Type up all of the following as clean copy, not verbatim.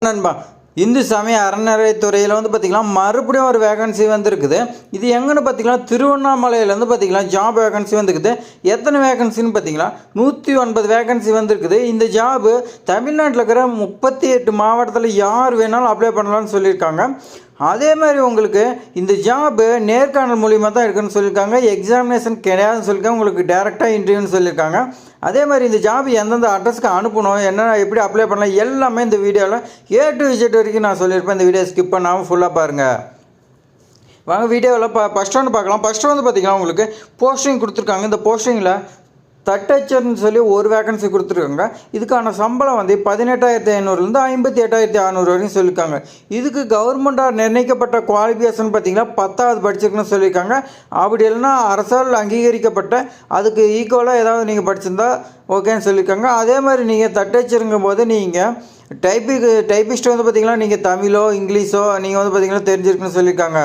நண்பா இந்து சமய அறநிலையத்துறையில் பார்த்திங்கன்னா மறுபடியும் ஒரு வேகன்சி வந்துருக்குது. இது எங்கன்னு பார்த்திங்கன்னா திருவண்ணாமலையில் பார்த்திங்கன்னா ஜாப் வேகன்சி வந்துருக்குது. எத்தனை வேகன்சின்னு பார்த்திங்கன்னா 109 வேகன்சி வந்துருக்குது. இந்த ஜாபு தமிழ்நாட்டில் இருக்கிற 38 மாவட்டத்தில் யார் வேணாலும் அப்ளை பண்ணலான்னு சொல்லியிருக்காங்க. அதே மாதிரி உங்களுக்கு இந்த ஜாபு நேர்காணல் மூலியமாக தான் இருக்குன்னு சொல்லியிருக்காங்க. எக்ஸாமினேஷன் கிடையாதுன்னு சொல்லியிருக்காங்க. உங்களுக்கு டேரெக்டாக இன்டர்வியூன்னு சொல்லியிருக்காங்க. அதே மாதிரி இந்த ஜாப் எந்தெந்த அட்ரஸ்க்கு அனுப்பணும், என்ன எப்படி அப்ளை பண்ணலாம், எல்லாமே இந்த வீடியோவில் A to Z வரைக்கும் நான் சொல்லியிருப்பேன். இந்த வீடியோ ஸ்கிப் பண்ணாமல் ஃபுல்லாக பாருங்கள். வாங்க வீடியோவில் ஃபஸ்ட் ஒன்று பார்க்கலாம். ஃபஸ்ட்டு பார்த்திங்கன்னா உங்களுக்கு போஸ்டிங் கொடுத்துருக்காங்க. இந்த போஸ்டிங்கில் தட்டச்சர்னு சொல்லி ஒரு வேகன்சி கொடுத்துருக்காங்க. இதுக்கான சம்பளம் 18,500லேருந்து 58,600 வரைக்கும் சொல்லியிருக்காங்க. இதுக்கு கவர்மெண்ட்டாக நிர்ணயிக்கப்பட்ட குவாலிஃபிகேஷன் பார்த்திங்கன்னா 10வது படிச்சிருக்குன்னு சொல்லியிருக்காங்க. அப்படி இல்லைன்னா அரசால் அங்கீகரிக்கப்பட்ட அதுக்கு ஈக்குவலாக ஏதாவது நீங்கள் படிச்சிருந்தா ஓகேன்னு சொல்லியிருக்காங்க. அதே மாதிரி நீங்கள் தட்டச்சருங்கும் போது நீங்கள் டைப்பிஸ்ட் பார்த்திங்கன்னா நீங்கள் தமிழோ இங்கிலீஷோ நீங்கள் பார்த்திங்கன்னா தெரிஞ்சிருக்குன்னு சொல்லியிருக்காங்க.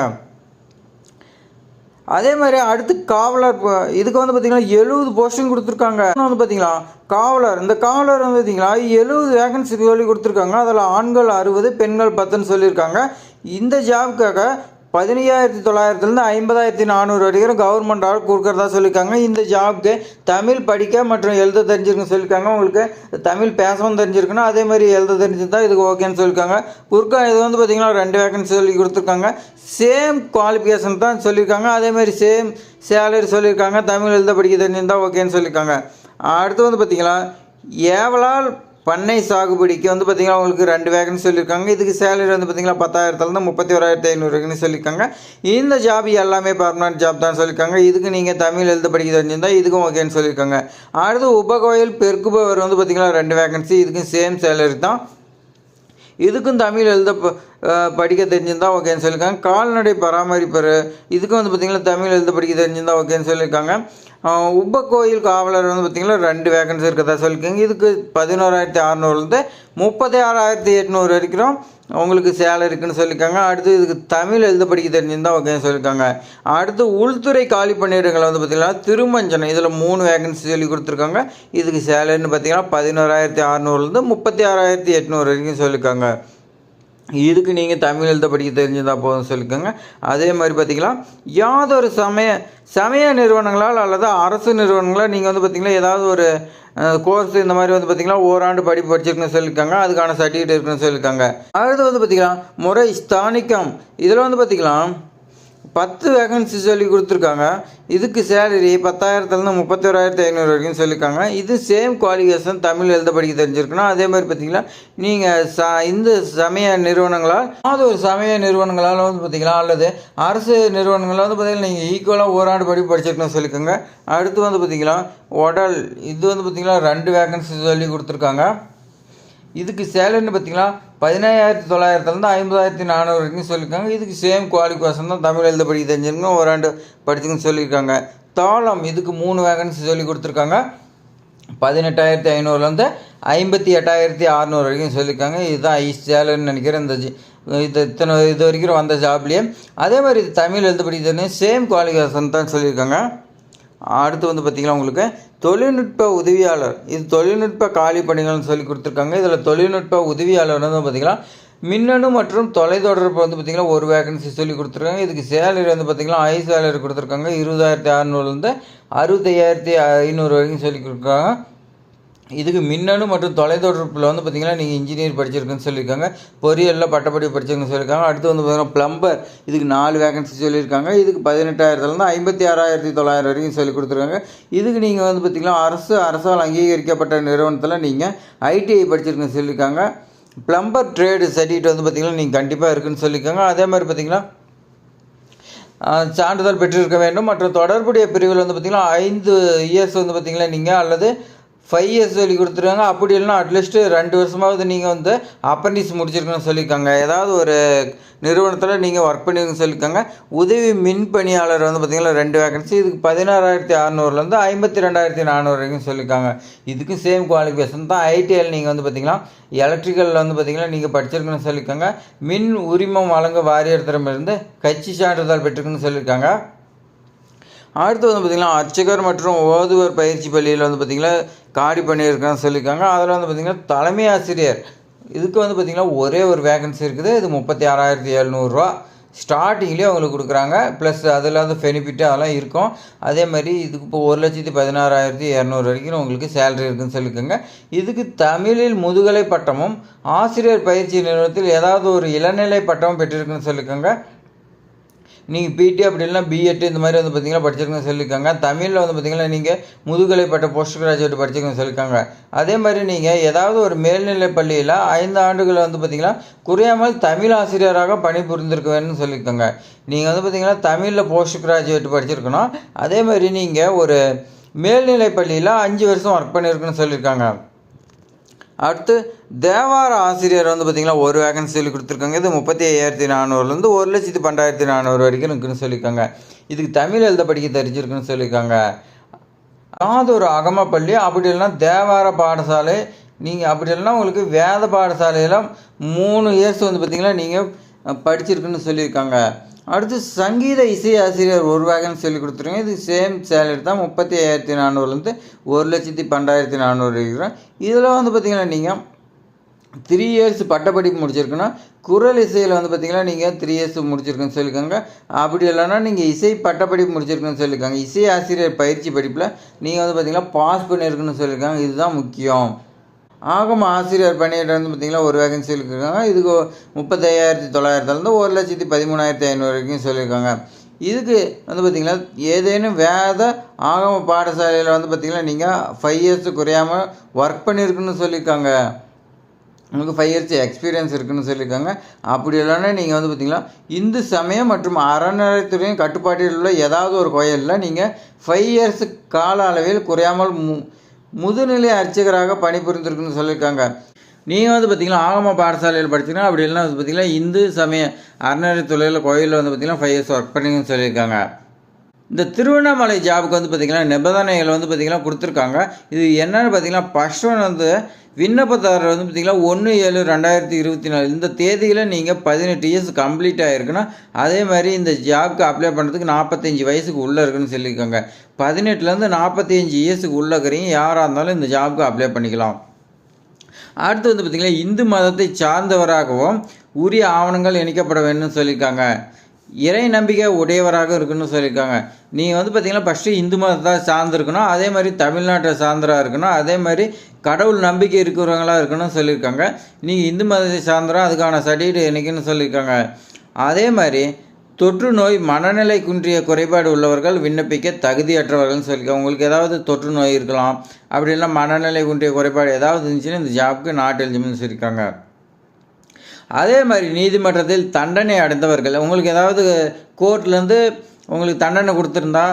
அதே மாதிரி அடுத்து காவலர், இதுக்கு பார்த்திங்கன்னா 70 போஸ்டிங் கொடுத்துருக்காங்க. பார்த்திங்கன்னா காவலர், இந்த காவலர் பார்த்திங்கன்னா 70 வேகன்சி சொல்லி கொடுத்துருக்காங்க. அதில் ஆண்கள் 60 பெண்கள் 10ன்னு சொல்லியிருக்காங்க. இந்த ஜாபுக்காக 15,900லேருந்து 50,400 வரைக்கும் கவர்மெண்ட்டால் கொடுக்குறதா சொல்லியிருக்காங்க. இந்த ஜாபுக்கு தமிழ் படிக்க மற்றும் எழுத தெரிஞ்சிருக்குன்னு சொல்லியிருக்காங்க. உங்களுக்கு தமிழ் பேசவும் தெரிஞ்சிருக்குன்னா அதே மாதிரி எழுத தெரிஞ்சிருந்தால் இதுக்கு ஓகேன்னு சொல்லியிருக்காங்க. இது பார்த்திங்கன்னா 2 வேகன்சி சொல்லி கொடுத்துருக்காங்க. சேம் குவாலிஃபிகேஷன் தான் சொல்லியிருக்காங்க. அதேமாதிரி சேம் சேலரி சொல்லியிருக்காங்க. தமிழ் எழுத படிக்க தெரிஞ்சிருந்தால் ஓகேன்னு சொல்லியிருக்காங்க. அடுத்து பார்த்திங்கன்னா ஏவலால் பண்ணை சாகுபடிக்கு பார்த்திங்கன்னா உங்களுக்கு 2 வேகன்சி சொல்லியிருக்காங்க. இதுக்கு சேலரி பார்த்திங்கன்னா 10,000லேருந்து 31,500 வரைக்கும் சொல்லியிருக்காங்க. இந்த ஜாப் எல்லாமே பர்மனன்ட் ஜாப் தான் சொல்லியிருக்காங்க. இதுக்கு நீங்கள் தமிழ் எழுத படிக்க தெரிஞ்சிருந்தால் இதுக்கும் ஓகேன்னு சொல்லியிருக்காங்க. அடுத்து உபகோயில் பெருக்குபவர் பார்த்திங்கன்னா 2 வேகன்சி. இதுக்கும் சேம் சேலரி தான். இதுக்கும் தமிழ் எழுத படிக்க தெரிஞ்சிருந்தால் ஓகேன்னு சொல்லியிருக்காங்க. கால்நடை பராமரிப்பர், இதுக்கும் பார்த்திங்கன்னா தமிழ் எழுத படிக்க தெரிஞ்சிருந்தால் ஓகேன்னு சொல்லியிருக்காங்க. உபகோயில் காவலர் பார்த்திங்கன்னா 2 வேகன்சி இருக்கிறதா சொல்லியிருக்காங்க. இதுக்கு 11,600லேருந்து 36,800 வரைக்கும் உங்களுக்கு சேலரி இருக்குன்னு சொல்லியிருக்காங்க. அடுத்து இதுக்கு தமிழ் எழுத படிக்க தெரிஞ்சிருந்தால் ஓகேன்னு சொல்லியிருக்காங்க. அடுத்து உள்துறை காலி பணியிடங்கள் பார்த்திங்கன்னா திருமஞ்சனம், இதில் 3 வேகன்சி சொல்லி கொடுத்துருக்காங்க. இதுக்கு சேலரின்னு பார்த்திங்கன்னா 11,600லேருந்து 36,800 வரைக்கும் சொல்லியிருக்காங்க. இதுக்கு நீங்கள் தமிழ் எழுத படிக்க தெரிஞ்சுதான் போதும் சொல்லிக்கோங்க. அதே மாதிரி பார்த்திங்கன்னா யாதொரு சமய நிறுவனங்களால் அல்லது அரசு நிறுவனங்களால் நீங்கள் பார்த்திங்கன்னா ஏதாவது ஒரு கோர்ஸ் இந்த மாதிரி பார்த்திங்கன்னா ஓராண்டு படிப்பு படிச்சிருக்குன்னு சொல்லியிருக்காங்க. அதுக்கான சர்டிஃபிகேட் இருக்குன்னு சொல்லியிருக்காங்க. அடுத்து பார்த்திங்கன்னா முறை ஸ்தானிக்கம், இதில் பார்த்திங்கன்னா 10 வேகன்சி சொல்லி கொடுத்துருக்காங்க. இதுக்கு சேலரி 10,000லேருந்து 31,500 வரைக்கும் சொல்லியிருக்காங்க. இது சேம் குவாலிஃபிகேஷன் தமிழ் எழுத படிக்க தெரிஞ்சிருக்குன்னா அதே மாதிரி பார்த்திங்கன்னா நீங்கள் இந்த சமய நிறுவனங்களால் ஒரு சமய நிறுவனங்களால் பார்த்திங்கன்னா அல்லது அரசு நிறுவனங்களால் பார்த்திங்கன்னா நீங்கள் ஈக்குவலாக ஓராண்டு படிப்பு படிச்சிருக்குன்னு சொல்லியிருக்காங்க. அடுத்து பார்த்திங்கன்னா உடல், இது பார்த்திங்கன்னா 2 வேகன்சி சொல்லி கொடுத்துருக்காங்க. இதுக்கு சேலரின்னு பார்த்திங்கன்னா 17,900லேருந்து 50,400 வரைக்கும் சொல்லியிருக்காங்க. இதுக்கு சேம் குவாலிஃபிகேஷன் தான் தமிழ் எழுத படிக்க தெரிஞ்சிருங்க ஓராண்டு படிச்சுன்னு சொல்லியிருக்காங்க. தாளம், இதுக்கு 3 வேகன்சி சொல்லி கொடுத்துருக்காங்க. 18,500லேருந்து 58,600 வரைக்கும் சொல்லியிருக்காங்க. இதுதான் சேலரின்னு நினைக்கிறேன். இது வரைக்கும் வந்த ஜாப்லேயே அதே மாதிரி இது தமிழ் எழுத படிக்க தெரிஞ்சு சேம் குவாலிஃபிகேஷன் தான் சொல்லியிருக்காங்க. அடுத்து பார்த்திங்கன்னா உங்களுக்கு தொழில்நுட்ப உதவியாளர், இது தொழில்நுட்ப காலி பணிகள்னு சொல்லி கொடுத்துருக்காங்க. இதில் தொழில்நுட்ப உதவியாளர் பார்த்திங்கன்னா மின்னணு மற்றும் தொலைத்தொடர்பு பார்த்திங்கன்னா ஒரு வேகன்சி சொல்லி கொடுத்துருக்காங்க. இதுக்கு சேலரி பார்த்திங்கன்னா ஹை சேலரி கொடுத்துருக்காங்க. 20,600லேருந்து 65,500 வரைக்கும் சொல்லி கொடுக்குறாங்க. இதுக்கு மின்னணு மற்றும் தொலைத்தொடர்பில் பார்த்திங்கன்னா நீங்கள் இன்ஜினியர் படிச்சிருக்குன்னு சொல்லியிருக்காங்க. பொறியியலில் பட்டப்படி படிச்சிருக்குன்னு சொல்லியிருக்காங்க. அடுத்து பார்த்திங்கன்னா ப்ளம்பர், இதுக்கு 4 வேகன்சி சொல்லியிருக்காங்க. இதுக்கு 18,000லேருந்து 56,900 வரைக்கும் சொல்லி கொடுத்துருக்காங்க. இதுக்கு நீங்கள் பார்த்திங்கன்னா அரசால் அங்கீகரிக்கப்பட்ட நிறுவனத்தில் நீங்கள் ITI படிச்சிருக்குன்னு சொல்லியிருக்காங்க. ப்ளம்பர் ட்ரேடு சர்டிஃபிகேட் பார்த்திங்கன்னா நீங்கள் கண்டிப்பாக இருக்குன்னு சொல்லியிருக்காங்க. அதே மாதிரி பார்த்திங்கன்னா சான்றிதழ் பெற்றிருக்க வேண்டும். மற்றும் தொடர்புடைய பிரிவில் பார்த்திங்கன்னா 5 இயர்ஸ் பார்த்திங்கன்னா நீங்கள் அல்லது 5 இயர்ஸ் சொல்லி கொடுத்துருக்காங்க. அப்படி இல்லைன்னா அட்லீஸ்ட்டு 2 வருஷமாவது நீங்கள் அப்ரண்டிஸ் முடிச்சிருக்குன்னு சொல்லியிருக்காங்க. ஏதாவது ஒரு நிறுவனத்தில் நீங்கள் ஒர்க் பண்ணிருக்குன்னு சொல்லியிருக்காங்க. உதவி மின் பணியாளர் பார்த்திங்கன்னா 2 வேகன்சி. இதுக்கு 16,600லேருந்து 52,400 வரைக்கும் சொல்லியிருக்காங்க. இதுக்கும் சேம் குவாலிஃபிகேஷன் தான். ITIயில் நீங்கள் பார்த்திங்கன்னா எலக்ட்ரிக்கலில் பார்த்திங்கன்னா நீங்கள் படிச்சிருக்குன்னு சொல்லியிருக்காங்க. மின் உரிமம் வழங்க வாரியத்திடமிருந்து கட்சி சான்றிதழ் பெற்றிருக்குன்னு சொல்லியிருக்காங்க. அடுத்து பார்த்திங்கன்னா அர்ச்சகர் மற்றும் ஓதுவர் பயிற்சி பள்ளியில் பார்த்திங்கன்னா காடி பண்ணியிருக்கான்னு சொல்லியிருக்காங்க. அதில் பார்த்திங்கன்னா தலைமை ஆசிரியர் இதுக்கு வந்து பார்த்திங்கன்னா ஒரே ஒரு வேகன்சி இருக்குது. இது 36,700 ஸ்டார்டிங்லேயே அவங்களுக்கு கொடுக்குறாங்க. ப்ளஸ் அதில் வந்து பெனிஃபிட்டு அதெல்லாம் இருக்கும். அதே மாதிரி இதுக்கு இப்போ 1,16,200 வரைக்கும் உங்களுக்கு சேலரி இருக்குதுன்னு சொல்லிக்கோங்க. இதுக்கு தமிழில் முதுகலை பட்டமும் ஆசிரியர் பயிற்சி நிறுவனத்தில் ஏதாவது ஒரு இளநிலை பட்டமும் பெற்றிருக்குன்னு சொல்லிக்கோங்க. நீங்கள் பிடி அப்படி இல்லைனா பிஎட் இந்த மாதிரி வந்து பார்த்திங்கன்னா படிச்சிருக்கேன்னு சொல்லியிருக்காங்க. தமிழில் வந்து பார்த்திங்கன்னா நீங்கள் முதுகலை பட்ட போஸ்ட் கிராஜுவேட் படிச்சிருக்கேன்னு சொல்லியிருக்காங்க. அதே மாதிரி நீங்கள் ஏதாவது ஒரு மேல்நிலை பள்ளியில் 5 ஆண்டுகள் வந்து பார்த்திங்கன்னா குறையாமல் தமிழ் ஆசிரியராக பணிபுரிந்திருக்க வேணும்னு சொல்லியிருக்காங்க. நீங்கள் வந்து பார்த்திங்கன்னா தமிழில் போஸ்ட் கிராஜுவேட் படிச்சிருக்கணும். அதே மாதிரி நீங்கள் ஒரு மேல்நிலை பள்ளியில் 5 வருஷம் ஒர்க் பண்ணியிருக்குன்னு சொல்லியிருக்காங்க. அடுத்து தேவார ஆசிரியர் வந்து பார்த்திங்கன்னா ஒரு வேகன்சி சொல்லி கொடுத்துருக்காங்க. இது 35,400லேருந்து 1,12,400 வரைக்கும் இருக்குன்னு சொல்லியிருக்காங்க. இதுக்கு தமிழ் எழுத படிக்க தெரிஞ்சிருக்குன்னு சொல்லியிருக்காங்க. அதாவது ஒரு அகம பள்ளி அப்படி இல்லைன்னா தேவார பாடசாலை, நீங்கள் அப்படி இல்லைன்னா உங்களுக்கு வேத பாடசாலையில் 3 இயர்ஸ் வந்து பார்த்திங்கன்னா நீங்கள் படிச்சிருக்குன்னு சொல்லியிருக்காங்க. அடுத்து சங்கீத இசை ஆசிரியர் ஒரு வேகன்சி சொல்லி கொடுத்துருங்க. இது சேம் சேலரி தான் 35,400லேருந்து 1,12,400 இருக்கிறோம். இதில் வந்து பார்த்திங்கன்னா நீங்கள் 3 இயர்ஸ் பட்டப்படிப்பு முடிச்சிருக்குன்னா குரல் இசையில் வந்து பார்த்திங்கன்னா நீங்கள் 3 இயர்ஸ் முடிச்சிருக்குன்னு சொல்லியிருக்காங்க. அப்படி இல்லைன்னா நீங்கள் இசை பட்டப்படிப்பு முடிச்சிருக்குன்னு சொல்லியிருக்காங்க. இசை ஆசிரியர் பயிற்சி படிப்பில் நீங்கள் வந்து பார்த்திங்கன்னா பாஸ் பண்ணியிருக்குன்னு சொல்லியிருக்காங்க. இதுதான் முக்கியம். ஆகம ஆசிரியர் பணியிடம் வந்து பார்த்திங்கன்னா ஒரு வேகன்சி இருக்காங்க. இதுக்கு 35,900லேருந்து 1,13,500 வரைக்கும் சொல்லியிருக்காங்க. இதுக்கு வந்து பார்த்திங்கன்னா ஏதேனும் வேத ஆகம பாடசாலையில் வந்து பார்த்திங்கன்னா நீங்கள் 5 இயர்ஸ் குறையாமல் ஒர்க் பண்ணியிருக்குன்னு சொல்லியிருக்காங்க. உங்களுக்கு 5 இயர்ஸ் எக்ஸ்பீரியன்ஸ் இருக்குதுன்னு சொல்லியிருக்காங்க. அப்படி இல்லைன்னா நீங்கள் வந்து பார்த்திங்கன்னா இந்து சமயம் மற்றும் அறநிலையத்துறையின் கட்டுப்பாட்டில் உள்ள ஏதாவது ஒரு கோயிலில் நீங்கள் 5 இயர்ஸ் கால அளவில் குறையாமல் முதுநிலை அர்ச்சகராக பணிபுரிந்திருக்குன்னு சொல்லியிருக்காங்க. நீங்கள் வந்து பார்த்திங்கன்னா ஆகம பாடசாலையில் படிச்சிங்கன்னா அப்படி இல்லைன்னா வந்து பார்த்திங்கன்னா இந்து சமய அறநிலையத்துறையில் கோயிலில் வந்து பார்த்திங்கன்னா 5 இயர்ஸ் ஒர்க் பண்ணிங்கன்னு சொல்லியிருக்காங்க. இந்த திருவண்ணாமலை ஜாபுக்கு வந்து பார்த்திங்கன்னா நிபந்தனைகள் வந்து பார்த்திங்கன்னா கொடுத்துருக்காங்க. இது என்னென்னு பார்த்திங்கன்னா ஃபர்ஸ்ட் ஒன் வந்து விண்ணப்பதாரர் வந்து பார்த்திங்கன்னா 1/7/2024 இந்த தேதியில் நீங்கள் 18 இயர்ஸ் கம்ப்ளீட் ஆகிருக்குன்னா அதே மாதிரி இந்த ஜாப்க்கு அப்ளை பண்ணுறதுக்கு 45 வயசுக்கு உள்ளே இருக்குன்னு சொல்லியிருக்காங்க. 18லேருந்து 45 இயர்ஸுக்கு உள்ளே இருக்கிறீங்க யாராக இருந்தாலும் இந்த ஜாப்க்கு அப்ளை பண்ணிக்கலாம். அடுத்து வந்து பார்த்திங்கன்னா இந்து மதத்தை சார்ந்தவராகவும் உரிய ஆவணங்கள் இணைக்கப்பட வேணும்னு சொல்லியிருக்காங்க. இறை நம்பிக்கை உடையவராக இருக்குன்னு சொல்லியிருக்காங்க. நீங்கள் வந்து பார்த்திங்கன்னா ஃபஸ்ட்டு இந்து மதத்தை சார்ந்திருக்கணும். அதே மாதிரி தமிழ்நாட்டை சார்ந்தராக இருக்கணும். அதே மாதிரி கடவுள் நம்பிக்கை இருக்கிறவங்களாக இருக்கணும்னு சொல்லியிருக்காங்க. நீங்கள் இந்து மதத்தை சார்ந்தராக அதுக்கான சர்டிஃபிகேட் எனக்குன்னு சொல்லியிருக்காங்க. அதே மாதிரி தொற்று நோய் மனநிலை குன்றிய குறைபாடு உள்ளவர்கள் விண்ணப்பிக்க தகுதியற்றவர்கள்னு சொல்லியிருக்காங்க. உங்களுக்கு ஏதாவது தொற்று நோய் இருக்கலாம், அப்படி இல்லை மனநிலை குன்றிய குறைபாடு ஏதாவது இருந்துச்சுன்னா இந்த ஜாப்க்கு நாட் எலிஜிபிள்னு சொல்லியிருக்காங்க. அதே மாதிரி நீதிமன்றத்தில் தண்டனை அடைந்தவர்கள், உங்களுக்கு ஏதாவது கோர்ட்லேருந்து உங்களுக்கு தண்டனை கொடுத்துருந்தா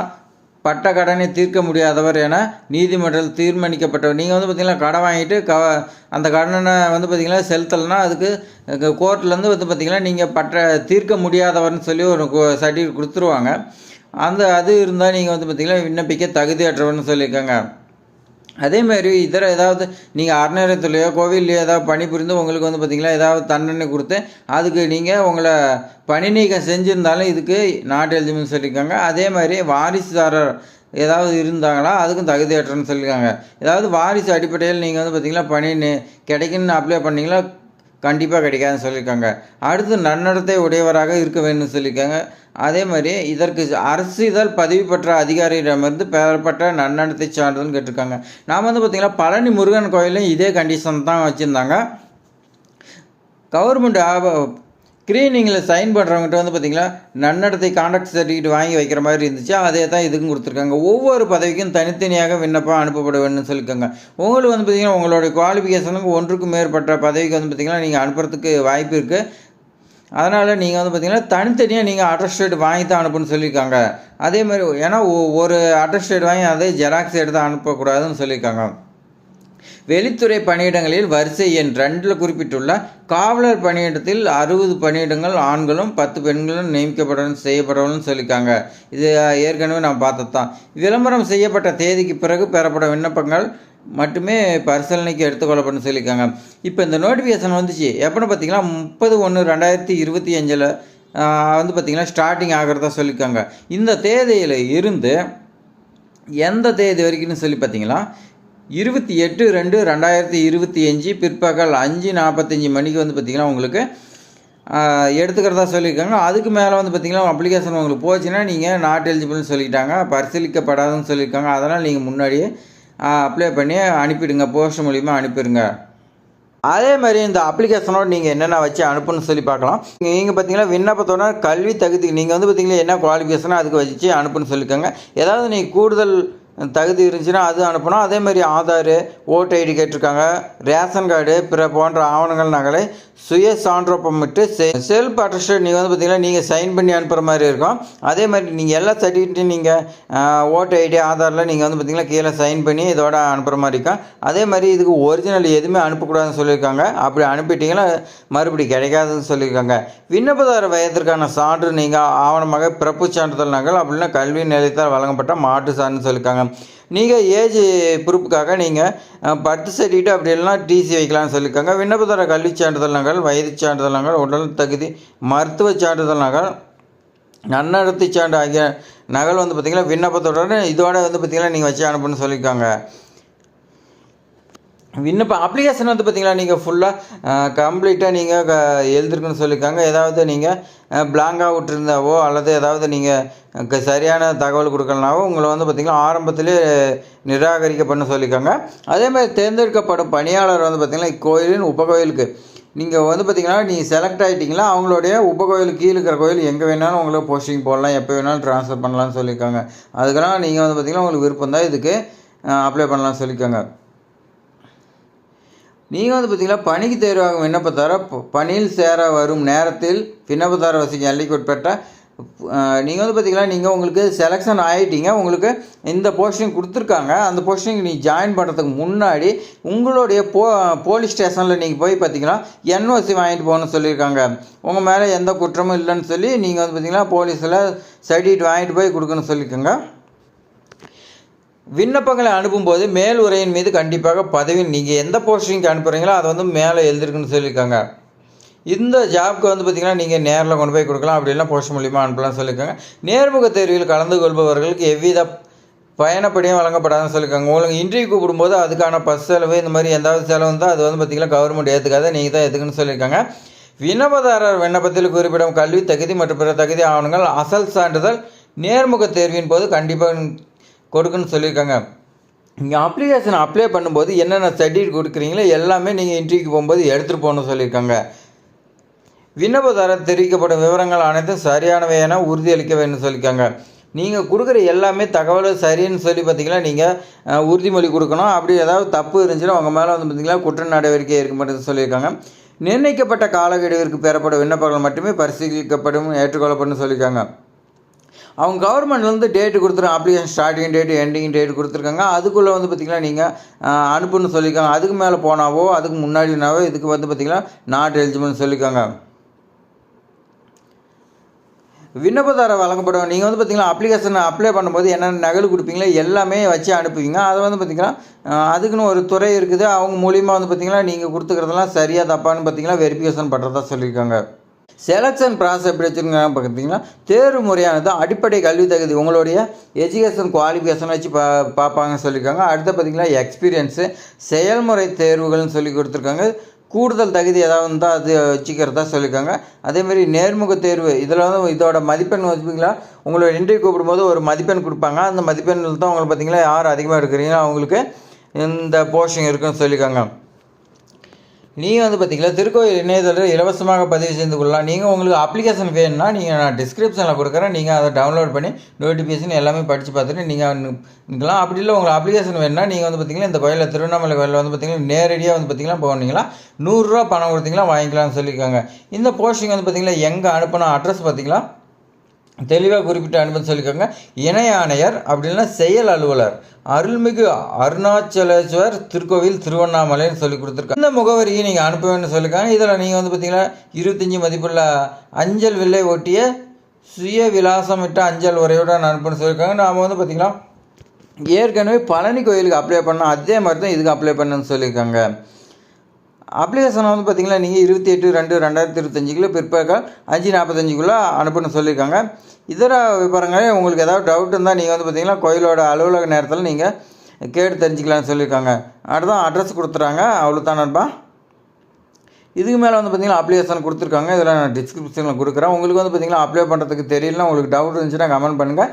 பட்ட கடனை தீர்க்க முடியாதவர் என நீதிமன்றத்தில் தீர்மானிக்கப்பட்டவர். நீங்கள் வந்து பார்த்திங்கன்னா கடன் வாங்கிட்டு அந்த கடனை வந்து பார்த்திங்கன்னா செலுத்தலைன்னா அதுக்கு கோர்ட்லேருந்து வந்து பார்த்திங்கன்னா நீங்கள் தீர்க்க முடியாதவர்னு சொல்லி ஒரு சர்டிஃபிகேட் கொடுத்துருவாங்க. அது இருந்தால் நீங்கள் வந்து பார்த்திங்கன்னா விண்ணப்பிக்க தகுதியற்றவர்னு சொல்லியிருக்காங்க. அதேமாதிரி இதர ஏதாவது நீங்கள் அறநிலையத்துலையோ கோவில்லையோ ஏதாவது பணிபுரிந்து உங்களுக்கு வந்து பார்த்திங்கன்னா ஏதாவது தண்டனை கொடுத்து அதுக்கு நீங்கள் உங்களை பணி நீக்கம் செஞ்சுருந்தாலும் இதுக்கு நாட் எலிஜிபிள்னு சொல்லியிருக்காங்க. அதே மாதிரி வாரிசுதாரர் ஏதாவது இருந்தாங்களா அதுக்கும் தகுதியற்றன்னு சொல்லியிருக்காங்க. ஏதாவது வாரிசு அடிப்படையில் நீங்கள் வந்து பார்த்திங்கன்னா பணி கிடைக்குன்னு அப்ளை பண்ணிங்களா கண்டிப்பாக கிடைக்காதுன்னு சொல்லியிருக்காங்க. அடுத்து நன்னடத்தை உடையவராக இருக்க வேணும்னு சொல்லியிருக்காங்க. அதே மாதிரி இதற்கு அரசு இதழ் பதிவு பெற்ற அதிகாரியிடமிருந்து பெறப்பட்ட நன்னடத்தை சான்றிதழ்னு கேட்டிருக்காங்க. நாம் வந்து பார்த்திங்கன்னா பழனி முருகன் கோயிலையும் இதே கண்டிஷன் தான் வச்சுருந்தாங்க. கவர்மெண்ட் ஸ்க்ரீனிங்கில் சைன் பண்ணுறவங்ககிட்ட வந்து பார்த்திங்கன்னா நன்னடத்தை கான்டாக்ட் சர்டிஃபிகேட் வாங்கி வைக்கிற மாதிரி இருந்துச்சு. அதே தான் இதுக்கும் கொடுத்துருக்காங்க. ஒவ்வொரு பதவிக்கும் தனித்தனியாக விண்ணப்பம் அனுப்பப்பட வேணும்னு சொல்லியிருக்காங்க. உங்களுக்கு வந்து பார்த்திங்கன்னா உங்களுடைய குவாலிஃபிகேஷனுக்கு ஒன்றுக்கும் மேற்பட்ட பதவிக்கு வந்து பார்த்திங்கன்னா நீங்கள் அனுப்புறதுக்கு வாய்ப்பு இருக்குது. அதனால் நீங்கள் வந்து பார்த்திங்கன்னா தனித்தனியாக நீங்கள் அட்டஸ்டேட் வாங்கி தான் அனுப்புன்னு சொல்லியிருக்காங்க. அதே மாதிரி ஏன்னா ஒரு அட்டஸ்டேட் வாங்கி அதே ஜெராக்ஸ் எடுத்து அனுப்பக்கூடாதுன்னு சொல்லியிருக்காங்க. வெளித்துறை பணியிடங்களில் வரிசை எண் 2 குறிப்பிட்டுள்ள காவலர் பணியிடத்தில் 60 பணியிடங்கள் ஆண்களும் 10 பெண்களும் செய்யப்படணும்னு சொல்லியிருக்காங்க. இது ஏற்கனவே நான் பார்த்தது தான். விளம்பரம் செய்யப்பட்ட தேதிக்கு பிறகு பெறப்பட விண்ணப்பங்கள் மட்டுமே பரிசீலனைக்கு எடுத்துக்கொள்ளப்படும் சொல்லியிருக்காங்க. இப்போ இந்த நோட்டிஃபிகேஷன் வந்துச்சு எப்போன்னு பார்த்தீங்கன்னா 30/1/2025 வந்து பார்த்திங்கன்னா ஸ்டார்டிங் ஆகிறதா சொல்லியிருக்காங்க. இந்த தேதியில் இருந்து எந்த தேதி வரைக்கும்னு சொல்லி பார்த்தீங்கன்னா 28/2/2025 பிற்பகல் 5:45 மணிக்கு வந்து பார்த்திங்கன்னா உங்களுக்கு எடுத்துக்கிறதா சொல்லியிருக்காங்க. அதுக்கு மேலே வந்து பார்த்திங்கன்னா அப்ளிகேஷன் உங்களுக்கு போச்சுன்னா நீங்கள் நாட் எலிஜிபிள்னு சொல்லிட்டாங்க, பரிசீலிக்கப்படாதுன்னு சொல்லியிருக்காங்க. அதனால் நீங்கள் முன்னாடியே அப்ளை பண்ணி அனுப்பிடுங்க, போஸ்ட் மூலிமா அனுப்பிடுங்க. அதே மாதிரி இந்த அப்ளிகேஷனோட நீங்கள் என்னென்ன வச்சு அனுப்புன்னு சொல்லி பார்க்கலாம். நீங்கள் பார்த்தீங்கன்னா விண்ணப்பத்தோட கல்வி தகுதி நீங்கள் வந்து பார்த்திங்கன்னா என்ன குவாலிஃபிகேஷனோ அதுக்கு வச்சு அனுப்புன்னு சொல்லியிருக்காங்க. ஏதாவது நீங்கள் கூடுதல் தகுதி இருந்துச்சுன்னா அது அனுப்பணும். அதே மாதிரி ஆதார், ஓட்டு ஐடி கேட்டிருக்காங்க, ரேஷன் கார்டு, பிற போன்ற ஆவணங்கள் நகலை, சுய சான்றொப்பமிட்டு செல்ஃப் அட்டஸ்டட் நீங்கள் வந்து பார்த்திங்கன்னா நீங்கள் சைன் பண்ணி அனுப்புகிற மாதிரி இருக்கும். அதே மாதிரி நீங்கள் எல்லா சர்டிஃபிகேட்டையும் நீங்கள் ஓட்டு ஐடி, ஆதாரில் நீங்கள் வந்து பார்த்திங்கன்னா கீழே சைன் பண்ணி இதோட அனுப்புகிற மாதிரி இருக்கும். அதே மாதிரி இதுக்கு ஒரிஜினல் எதுவுமே அனுப்பக்கூடாதுன்னு சொல்லியிருக்காங்க. அப்படி அனுப்பிட்டீங்கன்னா மறுபடியும் கிடைக்காதுன்னு சொல்லியிருக்காங்க. விண்ணப்பதார வயதிற்கான சான்று நீங்கள் ஆவணமாக பிறப்பு சான்றிதழ் நகல் அப்படின்னா கல்வி நிலையத்தால் வழங்கப்பட்ட மாட்டு சான்றுன்னு சொல்லியிருக்காங்க. நீங்கள் ஏஜ் ப்ரூஃப்காக நீங்கள் பர்த் சர்டிஃபிகேட் அப்படி இல்லைனா டிசி வைக்கலாம்னு சொல்லியிருக்காங்க. விண்ணப்பதார கல்வி சான்றிதழ் நகல், வயது சான்றிதழ் நகல், உடல் தகுதி மருத்துவ சான்றிதழ் நகல், நன்னடத்தை சான்று ஆகிய நகல் வந்து பார்த்திங்கன்னா விண்ணப்பத்தோட இதோட வந்து பார்த்திங்கன்னா நீங்கள் வச்சு அனுப்புன்னு சொல்லியிருக்காங்க. அப்ளிகேஷன் வந்து பார்த்திங்கன்னா நீங்கள் ஃபுல்லாக கம்ப்ளீட்டாக நீங்கள் எழுதிருக்குன்னு சொல்லியிருக்காங்க. ஏதாவது நீங்கள் பிளாங்காக விட்டுருந்தாவோ அல்லது ஏதாவது நீங்கள் சரியான தகவல் கொடுக்கலனாவோ உங்களை வந்து பார்த்திங்கன்னா ஆரம்பத்திலே நிராகரிக்கப்படணும்னு சொல்லியிருக்காங்க. அதே மாதிரி தேர்ந்தெடுக்கப்படும் பணியாளர் வந்து பார்த்திங்கன்னா இக்கோயிலின் உபகோயிலுக்கு நீங்கள் வந்து பார்த்திங்கன்னா நீங்கள் செலக்ட் ஆகிட்டிங்களா அவங்களுடைய உபகோயிலுக்கு கீழே இருக்கிற கோயில் எங்கே வேணாலும் உங்களுக்கு போஸ்டிங் போடலாம், எப்போ வேணாலும் ட்ரான்ஸ்ஃபர் பண்ணலாம்னு சொல்லியிருக்காங்க. அதுக்கெல்லாம் நீங்கள் வந்து பார்த்திங்கன்னா உங்களுக்கு விருப்பம் தான் இதுக்கு அப்ளை பண்ணலாம்னு சொல்லியிருக்காங்க. நீங்கள் வந்து பார்த்திங்கன்னா பணிக்கு தேர்வாகும் விண்ணப்பத்தார பணியில் சேர வரும் நேரத்தில் விண்ணப்பத்தார வசிக்கும் எல்லைக்கு உட்பட்ட நீங்கள் வந்து பார்த்திங்கன்னா நீங்கள் உங்களுக்கு செலெக்ஷன் ஆகிட்டீங்க, உங்களுக்கு இந்த போஸ்டிங் கொடுத்துருக்காங்க. அந்த போஸ்டிங் நீங்கள் ஜாயின் பண்ணுறதுக்கு முன்னாடி உங்களுடைய போலீஸ் ஸ்டேஷனில் நீங்கள் போய் பார்த்திங்கன்னா என்ஓசி வாங்கிட்டு போகணும்னு சொல்லியிருக்காங்க. உங்கள் மேலே எந்த குற்றமும் இல்லைன்னு சொல்லி நீங்கள் வந்து பார்த்திங்கன்னா போலீஸில் சர்டிஃபிகேட் வாங்கிட்டு போய் கொடுக்கணும்னு சொல்லியிருக்காங்க. விண்ணப்பங்களை அனுப்பும்போது மேல் உரையின் மீது கண்டிப்பாக பதவி நீங்கள் எந்த போஸ்டிங்க்கு அனுப்புகிறீங்களோ அதை வந்து மேலே எழுதிருக்குன்னு சொல்லியிருக்காங்க. இந்த ஜாப்க்கு வந்து பார்த்திங்கன்னா நீங்கள் நேரில் கொண்டு போய் கொடுக்கலாம், அப்படிலாம் போஸ்ட் மூலிமா அனுப்பலாம்னு சொல்லியிருக்காங்க. நேர்முக தேர்வில் கலந்து கொள்பவர்களுக்கு எவ்வித பயணப்படியும் வழங்கப்படாதுன்னு சொல்லியிருக்காங்க. உங்களுக்கு இன்டர்வியூ கூப்பிடும்போது அதுக்கான பஸ் செலவு இந்த மாதிரி எந்தாவது செலவு இருந்தால் அது வந்து பார்த்திங்கன்னா கவர்மெண்ட் ஏற்றுக்காத, நீங்கள் தான் ஏற்றுக்குன்னு சொல்லியிருக்காங்க. விண்ணப்பதாரர் விண்ணப்பத்தில் குறிப்பிடும் கல்வி தகுதி மற்றும் பிற தகுதி ஆவணங்கள் அசல் சான்றிதழ் நேர்முக தேர்வின் போது கண்டிப்பாக கொடுக்குன்னு சொல்லியிருக்காங்க. நீங்கள் அப்ளிகேஷன் அப்ளை பண்ணும்போது என்னென்ன சர்டிஃபிகேட் கொடுக்குறீங்களோ எல்லாமே நீங்கள் இன்டர்வியூக்கு போகும்போது எடுத்துகிட்டு போகணும்னு சொல்லியிருக்காங்க. விண்ணப்பதாரர் தெரிவிக்கப்படும் விவரங்கள் அனைத்தும் சரியானவை என உறுதியளிக்க வேண்டும் சொல்லியிருக்காங்க. நீங்கள் கொடுக்குற எல்லாமே தகவல் சரின்னு சொல்லி பார்த்திங்கன்னா நீங்கள் உறுதிமொழி கொடுக்கணும். அப்படி ஏதாவது தப்பு இருந்துச்சுன்னா உங்கள் மேலே வந்து பார்த்திங்கன்னா குற்ற நடவடிக்கை இருக்க மாட்டேன்னு சொல்லியிருக்காங்க. நிர்ணயிக்கப்பட்ட காலக்கெடுவிற்கு பெறப்படும் விண்ணப்பங்கள் மட்டுமே பரிசீலிக்கப்படும், ஏற்றுக்கொள்ளப்படும் சொல்லியிருக்காங்க. அவங்க கவர்மெண்ட்லேருந்து டேட்டு கொடுத்துருக்காங்க, application starting date ending date கொடுத்துருக்காங்க. அதுக்குள்ளே வந்து பார்த்திங்கன்னா நீங்கள் அனுப்புன்னு சொல்லியிருக்காங்க. அதுக்கு மேலே போனாவோ அதுக்கு முன்னாடினாவோ இதுக்கு வந்து பார்த்திங்கன்னா நாட் எலிஜிபிள்னு சொல்லியிருக்காங்க. விண்ணப்பதார வழங்கப்படும் நீங்கள் வந்து பார்த்திங்கன்னா அப்ளிகேஷன் அப்ளை பண்ணும்போது என்னென்ன நகல் கொடுப்பீங்களோ எல்லாமே வச்சு அனுப்புவீங்க. அதை வந்து பார்த்திங்கன்னா அதுக்குன்னு ஒரு துறை இருக்குது, அவங்க மூலிமா வந்து பார்த்திங்கன்னா நீங்கள் கொடுத்துக்கிறதெல்லாம் சரியாக தப்பான்னு பார்த்திங்கன்னா வெரிஃபிகேஷன் பண்ணுறதா சொல்லியிருக்காங்க. செலெக்ஷன் ப்ராசஸ் எப்படி வச்சுருக்காங்க பார்த்திங்கன்னா தேர்வு முறையானது அடிப்படை கல்வி தகுதி உங்களுடைய எஜுகேஷன் குவாலிஃபிகேஷன் வச்சு பார்ப்பாங்கன்னு சொல்லியிருக்காங்க. அடுத்து பார்த்திங்கன்னா எக்ஸ்பீரியன்ஸு, செயல்முறை தேர்வுகள்னு சொல்லி கொடுத்துருக்காங்க. கூடுதல் தகுதி ஏதாவது இருந்தால் அது வச்சுக்கிறதா சொல்லியிருக்காங்க. அதேமாதிரி நேர்முக தேர்வு இதில் வந்து இதோட மதிப்பெண் வச்சுப்பிங்களா உங்களோட இன்டர்வியூ கூப்பிடும்போது ஒரு மதிப்பெண் கொடுப்பாங்க. அந்த மதிப்பெண்ணில் தான் உங்களுக்கு பார்த்திங்கன்னா யார் அதிகமாக எடுக்கிறீங்களோ அவங்களுக்கு இந்த போஸ்டிங் இருக்குன்னு சொல்லியிருக்காங்க. நீங்கள் வந்து பார்த்திங்கன்னா திருக்கோயில் இணையதளத்தில் இலவசமாக பதிவு செய்து கொள்ளலாம். நீங்கள் உங்களுக்கு அப்ளிகேஷன் வேணும்னா நீங்கள் நான் டிஸ்கிரிப்ஷனில் கொடுக்குறேன், நீங்கள் அதை டவுன்லோட் பண்ணி நோட்டிஃபிகேஷன் எல்லாமே படித்து பார்த்துட்டு நீங்கள் நிற்கலாம். அப்படி இல்லை உங்களுக்கு அப்ளிகேஷன் வேணும்னா நீங்கள் வந்து பார்த்திங்கன்னா இந்த கோயிலில் திருவண்ணாமலை கோயிலில் வந்து பார்த்திங்கன்னா நேரடியாக வந்து பார்த்திங்கன்னா போனீங்களா 100 ரூபா பணம் கொடுத்தீங்களா வாங்கிக்கலாம்னு சொல்லியிருக்காங்க. இந்த போஸ்டிங் வந்து பார்த்திங்கன்னா எங்கே அனுப்பினா அட்ரஸ் பார்த்திங்களா தெளிவாக குறிப்பிட்டு அனுப்புன்னு சொல்லியிருக்காங்க. இணை ஆணையர் அப்படின்னா செயல் அலுவலர் அருள்மிகு அருணாச்சலேஸ்வர் திருக்கோவில் திருவண்ணாமலைன்னு சொல்லி கொடுத்துருக்காங்க. இந்த முகவரியை நீங்கள் அனுப்புவேன்னு சொல்லியிருக்காங்க. இதில் நீங்கள் வந்து பார்த்திங்கன்னா 25 மதிப்புள்ள அஞ்சல் வில்லை ஒட்டிய சுய விலாசமிட்ட அஞ்சல் உரையோடு அனுப்புன்னு சொல்லியிருக்காங்க. நாம் வந்து பார்த்திங்கன்னா ஏற்கனவே பழனி கோயிலுக்கு அப்ளை பண்ணோம், அதே மாதிரி தான் இதுக்கு அப்ளை பண்ணுன்னு சொல்லியிருக்காங்க. அப்ளிகேஷன் வந்து பார்த்திங்கன்னா நீங்கள் 28/2/2025 பிற்பகல் 5:45 அனுப்புன்னு சொல்லியிருக்காங்க. இதர விவரங்களே உங்களுக்கு ஏதாவது டவுட் இருந்தால் நீங்கள் வந்து பார்த்திங்கன்னா கோயிலோட அலுவலக நேரத்தில் நீங்கள் கேட்டு தெரிஞ்சுக்கலாம்னு சொல்லியிருக்காங்க. அடுத்தான் அட்ரஸ் கொடுத்துறாங்க, அவ்வளோதான் நண்பா. இதுக்கு மேலே வந்து பார்த்திங்கன்னா அப்ளிகேஷன் கொடுத்துருக்காங்க. இதில் நான் டிஸ்கிரிப்ஷனில் கொடுக்குறேன். உங்களுக்கு வந்து பார்த்திங்கன்னா அப்ளை பண்ணுறதுக்கு தெரியலனா உங்களுக்கு டவுட் இருந்துச்சுன்னா கமெண்ட் பண்ணுங்கள்.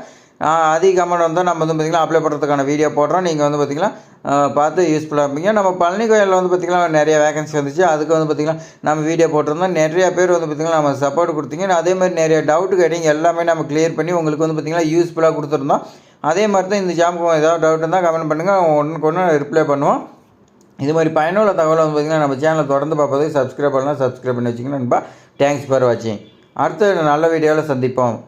அதிக கமெண்ட் வந்தால் நம்ம வந்து பார்த்திங்கன்னா அப்ளை பண்ணுறதுக்கான வீடியோ போடுறோம். நீங்கள் வந்து பார்த்திங்கன்னா பார்த்து யூஸ்ஃபுல்லாக இருப்பீங்க. நம்ம பழனி கோயிலில் வந்து பார்த்திங்கன்னா நிறைய வேகன்சி வந்துச்சு. அதுக்கு வந்து பார்த்திங்கன்னா நம்ம வீடியோ போட்டிருந்தோம். நிறைய பேர் வந்து பார்த்திங்கன்னா நம்ம சப்போர்ட் கொடுத்தீங்க. அதேமாதிரி நிறைய டவுட்டு கேட்டிங்க, எல்லாமே நம்ம கிளியர் பண்ணி உங்களுக்கு வந்து பார்த்திங்கன்னா யூஸ்ஃபுல்லாக கொடுத்துருந்தோம். அதே மாதிரி தான் இந்த ஜாமுக்கு ஏதாவது டவுட் இருந்தால் கமெண்ட் பண்ணுங்கள், ஒன்றுக்கு ஒன்று ரிப்ளை பண்ணுவோம். இது மாதிரி பயனுள்ள தகவலை வந்து பார்த்திங்கன்னா நம்ம சேனலை தொடர்ந்து பார்ப்பது சப்ஸ்கிரைப் பண்ணலாம், சப்ஸ்கிரைப் பண்ணி வச்சிங்கன்னா நண்பா. தேங்க்ஸ் ஃபார் வாட்சிங். அடுத்த நல்ல வீடியோவில் சந்திப்போம்.